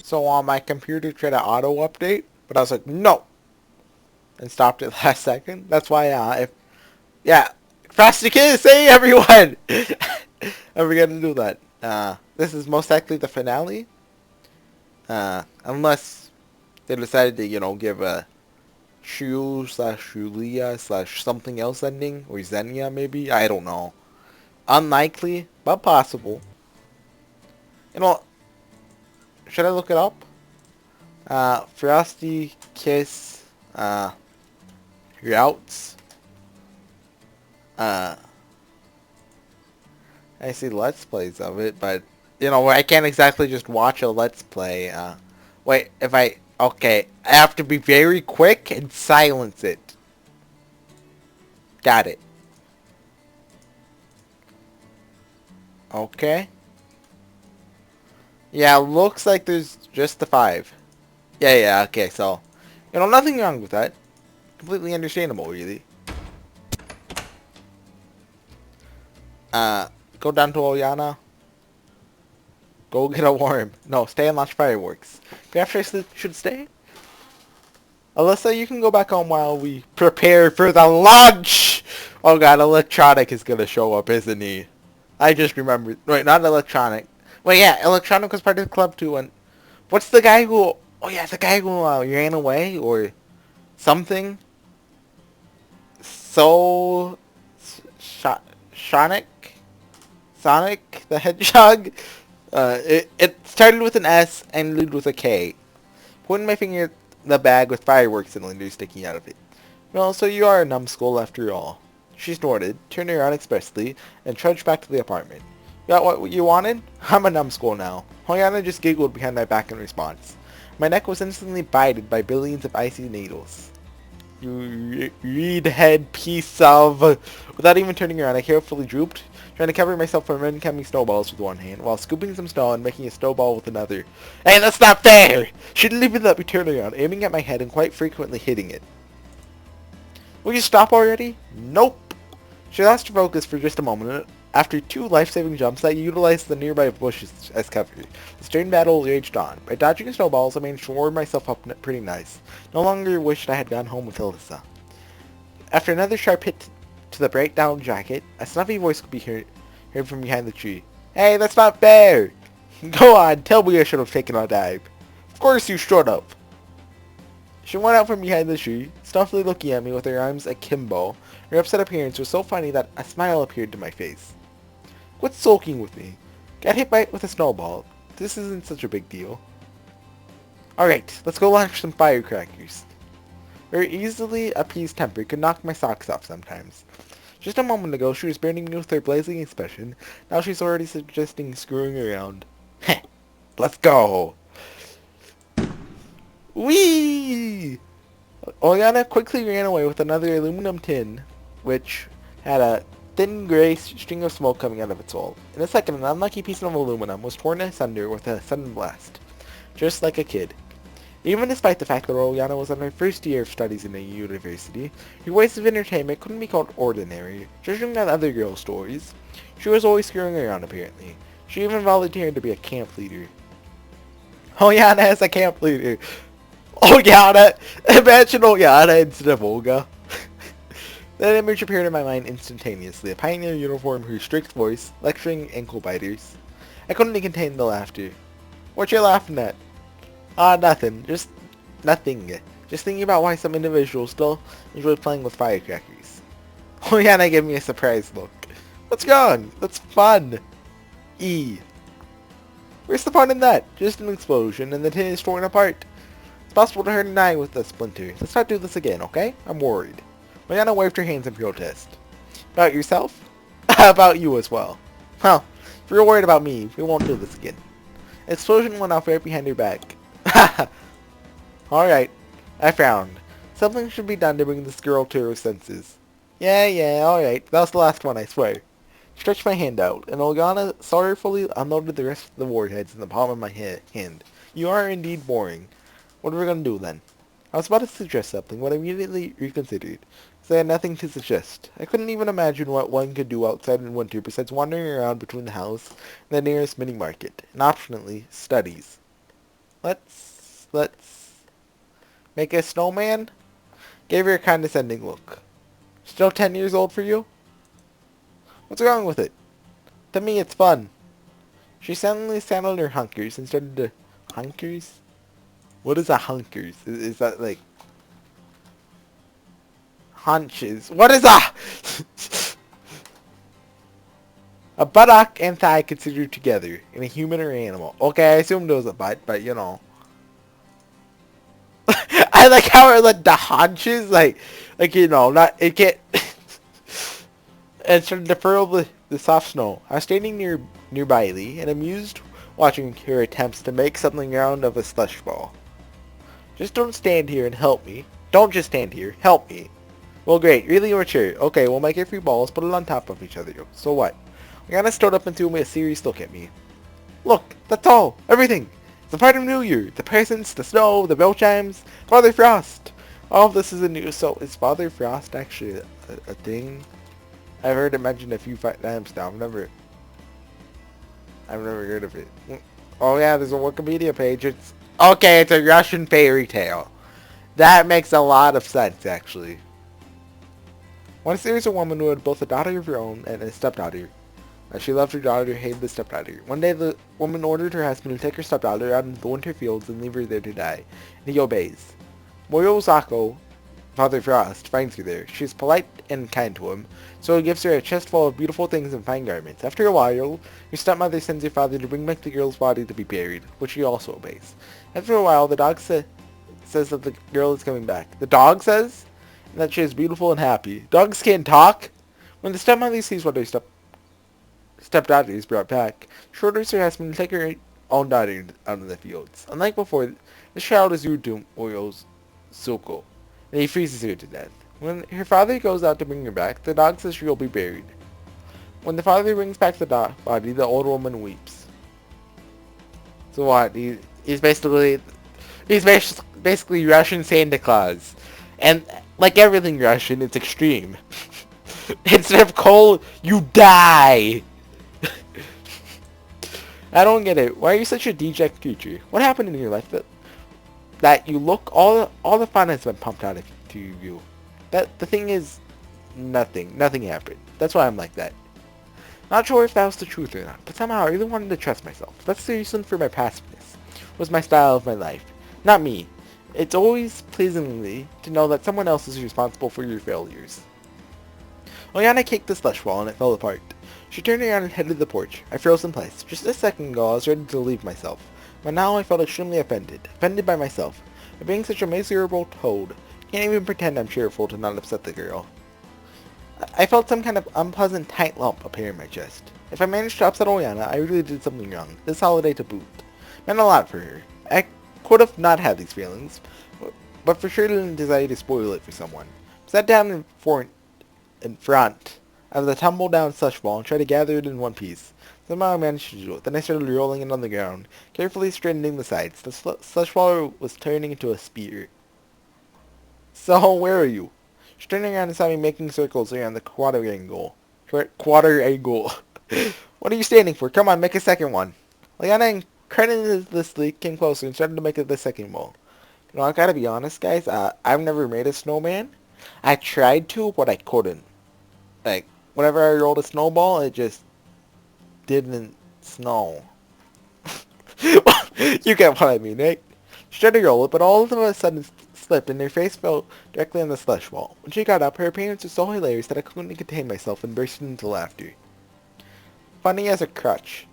So on my computer tried to auto update, but I was like, no, and stopped it last second. That's why, yeah, Frosty Kiss, hey everyone! I'm forgetting to do that. This is most likely the finale. Unless they decided to, give a Shu slash Julia slash something else ending, or Xenia maybe, I don't know. Unlikely, but possible. You know, should I look it up? Frosty Kiss, routes. Uh, I see Let's Plays of it, but, I can't exactly just watch a Let's Play. Wait, okay, I have to be very quick and silence it. Got it. Okay. Yeah, looks like there's just the 5. Yeah, okay, so, nothing wrong with that. Completely understandable, really. Uh, go down to Oyana. Go get a worm. No, stay and launch fireworks. Perhaps I should stay? Alyssa, you can go back home while we prepare for the launch! Oh god, Electronic is gonna show up, isn't he? I just remembered. Wait, not Electronic. Wait, yeah, Electronic was part of the club too, and... What's the guy who... Oh yeah, the guy who ran away, or something? So... Sonic? Sonic the Hedgehog? It started with an S and ended with a K. Pointing my finger at the bag with fireworks cylinders sticking out of it. Well, so you are a numbskull after all. She snorted, turned around expressly, and trudged back to the apartment. Got what you wanted? I'm a numbskull now. Hoyana just giggled behind my back in response. My neck was instantly bited by billions of icy needles. You reed head piece of... Without even turning around, I carefully drooped, trying to cover myself from incoming snowballs with one hand, while scooping some snow and making a snowball with another. Hey, that's not fair! She didn't even let me turn around, aiming at my head and quite frequently hitting it. Will you stop already? Nope. She lost her focus for just a moment. After 2 life-saving jumps, I utilized the nearby bushes as cover. The strained battle raged on. By dodging snowballs, I managed to warm myself up pretty nice. No longer wished I had gone home with Alyssa. After another sharp hit to the bright down jacket, a snuffy voice could be heard from behind the tree. Hey, that's not fair! Go on, tell me I should have taken a dive. Of course you should have. She went out from behind the tree, stuffily looking at me with her arms akimbo. Her upset appearance was so funny that a smile appeared to my face. Quit sulking with me. Got hit with a snowball. This isn't such a big deal. Alright, let's go launch some firecrackers. Her easily appeased temper could knock my socks off sometimes. Just a moment ago, she was burning me with her blazing expression. Now she's already suggesting screwing around. Heh, let's go. Whee! Oriana quickly ran away with another aluminum tin, which had a thin gray string of smoke coming out of its hole. In a second, an unlucky piece of aluminum was torn asunder with a sudden blast. Just like a kid. Even despite the fact that Oriana was on her first year of studies in a university, her ways of entertainment couldn't be called ordinary. Judging on other girl stories, she was always screwing around apparently. She even volunteered to be a camp leader. Oriana as a camp leader! Oyana! Imagine Oyana instead of Olga. That image appeared in my mind instantaneously. A pioneer uniform, her strict voice, lecturing ankle biters. I couldn't contain the laughter. What you laughing at? Nothing. Just nothing. Just thinking about why some individuals still enjoy playing with firecrackers. Oyana gave me a surprised look. What's wrong? That's fun. Where's the fun in that? Just an explosion and the tin is torn apart. It's possible to hurt an eye with a splinter. Let's not do this again, okay? I'm worried. Mariana waved her hands in protest. About yourself? About you as well. Well, if you're worried about me, we won't do this again. An explosion went off right behind her back. Alright, I found. Something should be done to bring this girl to her senses. Yeah, alright. That was the last one, I swear. Stretched my hand out, and Olgana sorrowfully unloaded the rest of the warheads in the palm of my hand. You are indeed boring. What are we going to do then? I was about to suggest something, but immediately reconsidered, because I had nothing to suggest. I couldn't even imagine what one could do outside in winter besides wandering around between the house and the nearest mini-market, and optionally, studies. Let's make a snowman? Gave her a condescending look. Still 10 years old for you? What's wrong with it? To me, it's fun. She suddenly sandaled her hunkers and started to... Hunkers? What is a hunkers? Is that like... Haunches? What is a... A buttock and thigh considered together in a human or animal. Okay, I assumed it was a butt, but you know. I like how it like the haunches, like you know, not it can't. And started to furl the soft snow. I was standing nearby Lee and amused watching her attempts to make something round of a slush ball. Just don't stand here and help me. Don't just stand here. Help me. Well, great. Really mature. Okay, we'll make it 3 balls, put it on top of each other. So what? Rihanna stood up and threw me a serious look at me. Look, that's all. Everything. It's a part of New Year. The presents, the snow, the bell chimes, Father Frost. All of this is new. So is Father Frost actually a thing? I've heard it mentioned a few times now. I've never heard of it. Oh yeah, there's a Wikipedia page. It's okay. It's a Russian fairy tale. That makes a lot of sense, actually. Once there was a woman who had both a daughter of her own and a stepdaughter. She loved her daughter, hated the stepdaughter. One day the woman ordered her husband to take her stepdaughter out into the winter fields and leave her there to die. And he obeys. Moyozako, Father Frost, finds her there. She is polite and kind to him, so he gives her a chest full of beautiful things and fine garments. After a while, her stepmother sends her father to bring back the girl's body to be buried, which he also obeys. After a while, the dog says that the girl is coming back. The dog says that she is beautiful and happy. Dogs can't talk. When the stepmother sees what her stepdaughter is brought back, she orders her husband to take her own daughter out of the fields. Unlike before, this child is rude to Oyo's Suko, and he freezes her to death. When her father goes out to bring her back, the dog says she will be buried. When the father brings back the body, the old woman weeps. So what? He's basically Russian Santa Claus, and like everything Russian, it's extreme. Instead of coal, you die. I don't get it. Why are you such a deject creature? What happened in your life that you look all the fun has been pumped out of you? That the thing is, nothing happened. That's why I'm like that. Not sure if that was the truth or not, but somehow I really wanted to trust myself. That's the reason for my passiveness. Was my style of my life, not me. It's always pleasingly to know that someone else is responsible for your failures. Oyana kicked the slush ball and it fell apart. She turned around and headed to the porch. I froze in place. Just a second ago, I was ready to leave myself. But now I felt extremely offended. Offended by myself. By being such a miserable toad. I can't even pretend I'm cheerful to not upset the girl. I felt some kind of unpleasant tight lump appear in my chest. If I managed to upset Oyana, I really did something wrong. This holiday to boot. Meant a lot for her. I could have not had these feelings, but for sure didn't desire to spoil it for someone. Sat down in front of the tumble down slush ball and tried to gather it in one piece. Somehow I managed to do it. Then I started rolling it on the ground, carefully straightening the sides. The slush ball was turning into a spear. So, where are you? She turned around and saw me making circles around the quadrangle. Quadrangle. What are you standing for? Come on, make a second one. Liana incredulously came closer and started to make it the second ball. You know, I gotta be honest, guys. I've never made a snowman. I tried to, but I couldn't. Like, whenever I rolled a snowball, it just didn't snow. You get what I mean, right? She tried to roll it, but all of a sudden slipped and her face fell directly on the slush ball. When she got up, her appearance was so hilarious that I couldn't contain myself and burst into laughter. Funny as a crutch.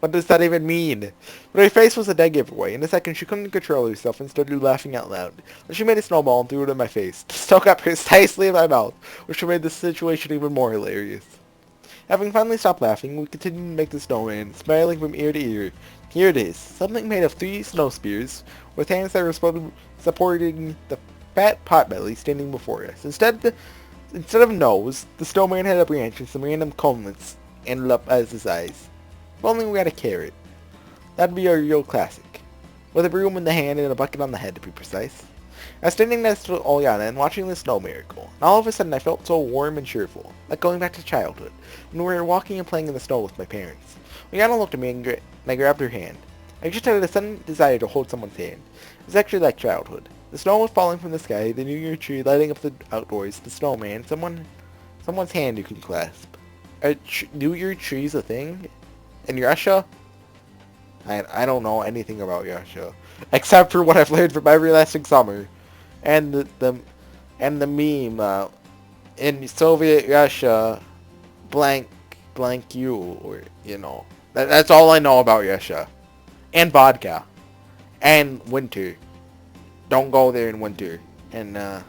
What does that even mean? But her face was a dead giveaway. In a second, she couldn't control herself and started laughing out loud. Then she made a snowball and threw it in my face, stuck up precisely in my mouth, which made the situation even more hilarious. Having finally stopped laughing, we continued to make the snowman, smiling from ear to ear. Here it is, something made of 3 snow spears, with hands that were supporting the fat potbelly standing before us. Instead of nose, the snowman had a branch and some random components ended up as his eyes. If only we had a carrot. That'd be our real classic. With a broom in the hand and a bucket on the head, to be precise. I was standing next to Olyana and watching the snow miracle, and all of a sudden I felt so warm and cheerful, like going back to childhood, when we were walking and playing in the snow with my parents. Olyana looked at me and I grabbed her hand. I just had a sudden desire to hold someone's hand. It was actually like childhood. The snow was falling from the sky, the New Year tree lighting up the outdoors, the snowman, someone's hand you can clasp. Are New Year trees a thing? In Russia? I don't know anything about Russia. Except for what I've learned from Everlasting Summer. And the meme, in Soviet Russia, blank you, or, you know. That's all I know about Russia. And vodka. And winter. Don't go there in winter. And,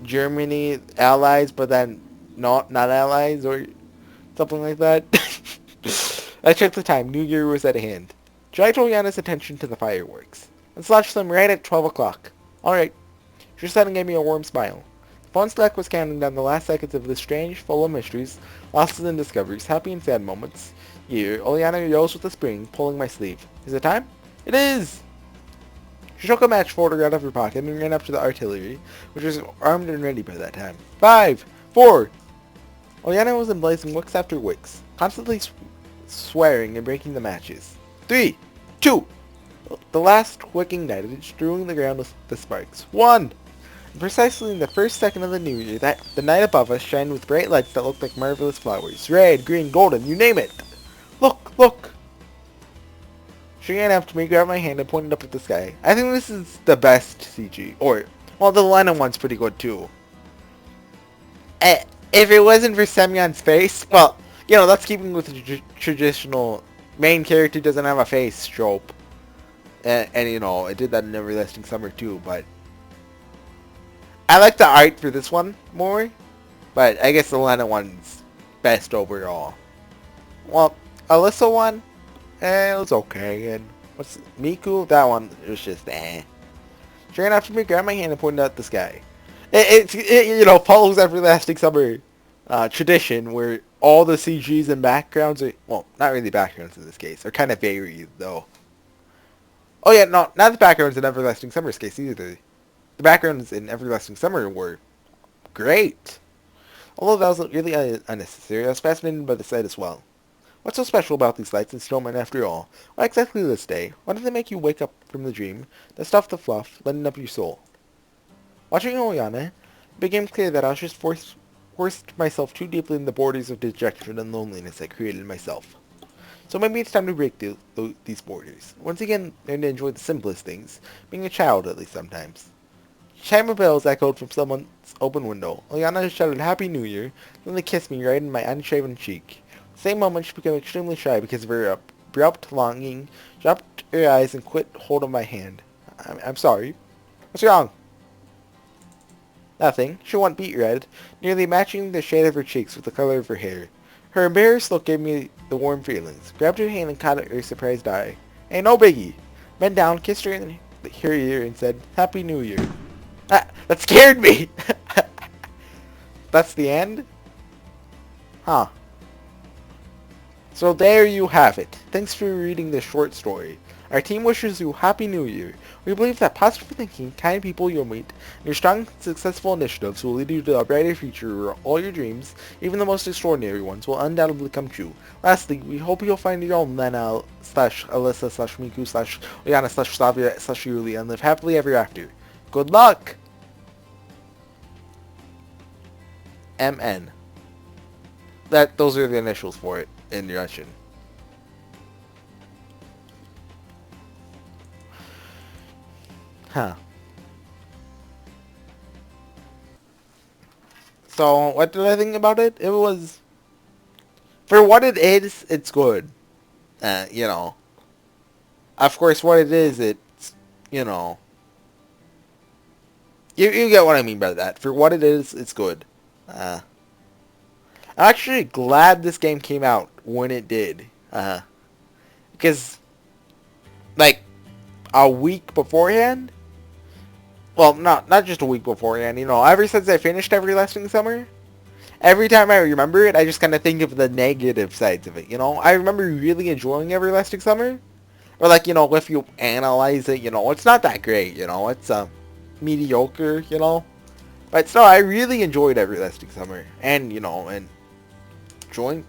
Germany, allies, but then not allies, or something like that. I checked the time. New Year was at hand. Try to Rihanna's attention to the fireworks. Let's launch them right at 12 o'clock. Alright. She said and gave me a warm smile. The phone stack was counting down the last seconds of this strange, full of mysteries, losses and discoveries, happy and sad moments. Year, Oleana rose with a spring, pulling my sleeve. Is it time? It is! She took a match folder out of her pocket and ran up to the artillery, which was armed and ready by that time. 5, 4. Oleana was emblazing wicks after wicks, constantly swearing and breaking the matches. 3, 2. The last wick ignited, strewing the ground with the sparks. 1. And precisely in the first second of the new year, the night above us shined with bright lights that looked like marvelous flowers. Red, green, golden, you name it. Look, look. She ran up to me, grabbed my hand, and pointed up at the sky. I think this is the best CG. Or, well, the Lena one's pretty good too. If it wasn't for Semyon's face, well, you know, that's keeping with the traditional main character doesn't have a face trope. And you know, it did that in Everlasting Summer too, but I like the art for this one more, but I guess the Lena one's best overall. Well, Alyssa one, it was okay, and what's Miku? That one, it was just She ran after me, grabbed my hand, and pointed at the sky. It you know, follows Everlasting Summer tradition where all the CGs and backgrounds are, well, not really backgrounds in this case, are kind of varied though. Oh yeah, no, not the backgrounds in Everlasting Summer's case either. The backgrounds in Everlasting Summer were great. Although that was really unnecessary, I was fascinated by the sight as well. What's so special about these lights and snowmen after all? Why exactly this day? Why do they make you wake up from the dream, the stuff, the fluff, lighten up your soul? Watching Oyana, it became clear that I was just forced myself too deeply in the borders of dejection and loneliness I created myself. So maybe it's time to break these borders. Once again, learn to enjoy the simplest things, being a child at least sometimes. Chime of bells echoed from someone's open window. Oyana shouted Happy New Year, then they kissed me right in my unshaven cheek. The same moment she became extremely shy because of her abrupt longing, dropped her eyes and quit hold of my hand. I'm sorry. What's wrong? Nothing. She went beet red, nearly matching the shade of her cheeks with the color of her hair. Her embarrassed look gave me the warm feelings. Grabbed her hand and caught at her surprised eye. Hey, no biggie. Bent down, kissed her in her ear, and said, Happy New Year. Ah, that scared me! That's the end? Huh. So there you have it. Thanks for reading this short story. Our team wishes you Happy New Year. We believe that positive thinking, kind people you'll meet, and your strong, successful initiatives will lead you to a brighter future where all your dreams, even the most extraordinary ones, will undoubtedly come true. Lastly, we hope you'll find your own Lena / Alyssa / Miku / Oyana / Slavia / Yulia and live happily ever after. Good luck! MN. Those are the initials for it in Russian. Huh. So, what did I think about it? It was, for what it is, it's good. You know. Of course, what it is, it's, you know. You get what I mean by that. For what it is, it's good. I'm actually glad this game came out when it did. Because, like, a week beforehand, well, not just a week beforehand, you know, ever since I finished Everlasting Summer, every time I remember it, I just kind of think of the negative sides of it, you know? I remember really enjoying Everlasting Summer, or like, you know, if you analyze it, you know, it's not that great, you know, it's mediocre, you know? But still, I really enjoyed Everlasting Summer, and, you know, and Joint,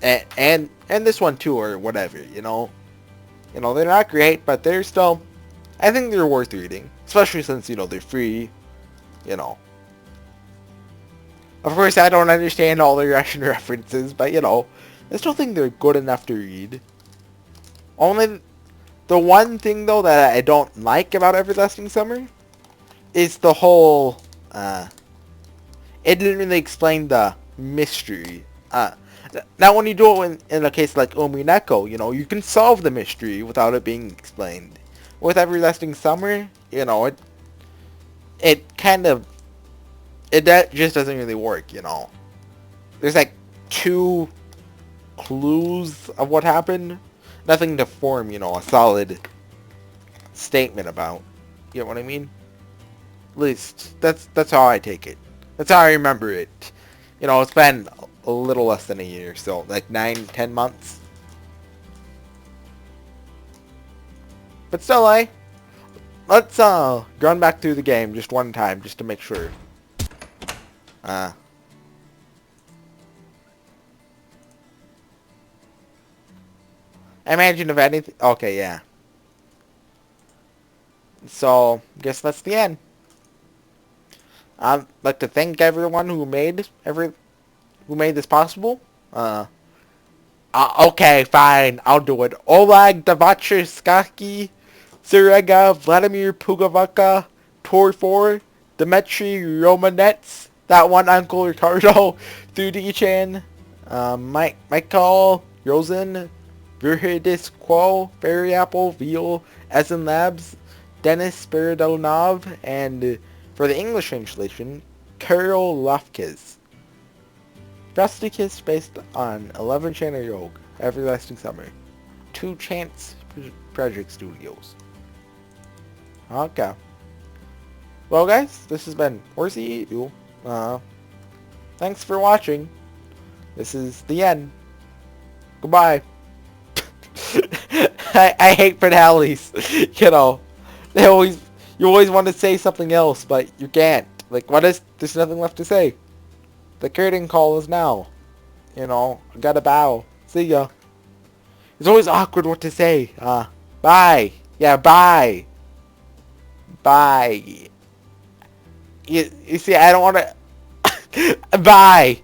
and this one too, or whatever, you know? You know, they're not great, but they're still, I think they're worth reading. Especially since, you know, they're free, you know. Of course, I don't understand all the Russian references, but, you know, I still think they're good enough to read. Only the one thing, though, that I don't like about Everlasting Summer is the whole, it didn't really explain the mystery. Now, when you do it in a case like Omineko, you know, you can solve the mystery without it being explained. With Everlasting Summer, you know, it kind of, that just doesn't really work, you know. There's like 2 clues of what happened. Nothing to form, you know, a solid statement about. You know what I mean? At least, that's how I take it. That's how I remember it. You know, it's been a little less than a year, so like 9-10 months. But still, let's run back through the game just one time, just to make sure. Imagine if anything. Okay, yeah. So, guess that's the end. I'd like to thank everyone who made this possible. Okay, fine, I'll do it. Oleg Davacherskaki, Serega, Vladimir Pugovaka, Tor4, Dmitry Romanets, that one Uncle Ricardo, 3D-chan, Michael Rosen, Virhidis Quo, Fairy Apple, Veal, Essen Labs, Dennis Spiridonov, and for the English translation, Karol Lofkis. Frosty Kiss based on 11 Channel Yog, Everlasting Summer. 2 Chance Project Studios. Okay. Well guys, this has been HorseyEatYou. Thanks for watching. This is the end. Goodbye. I hate finales. You know, you always want to say something else, but you can't. Like, there's nothing left to say. The curtain call is now. You know, I gotta bow. See ya. It's always awkward what to say. Bye. Yeah, bye. Bye. You see, I don't want to... Bye.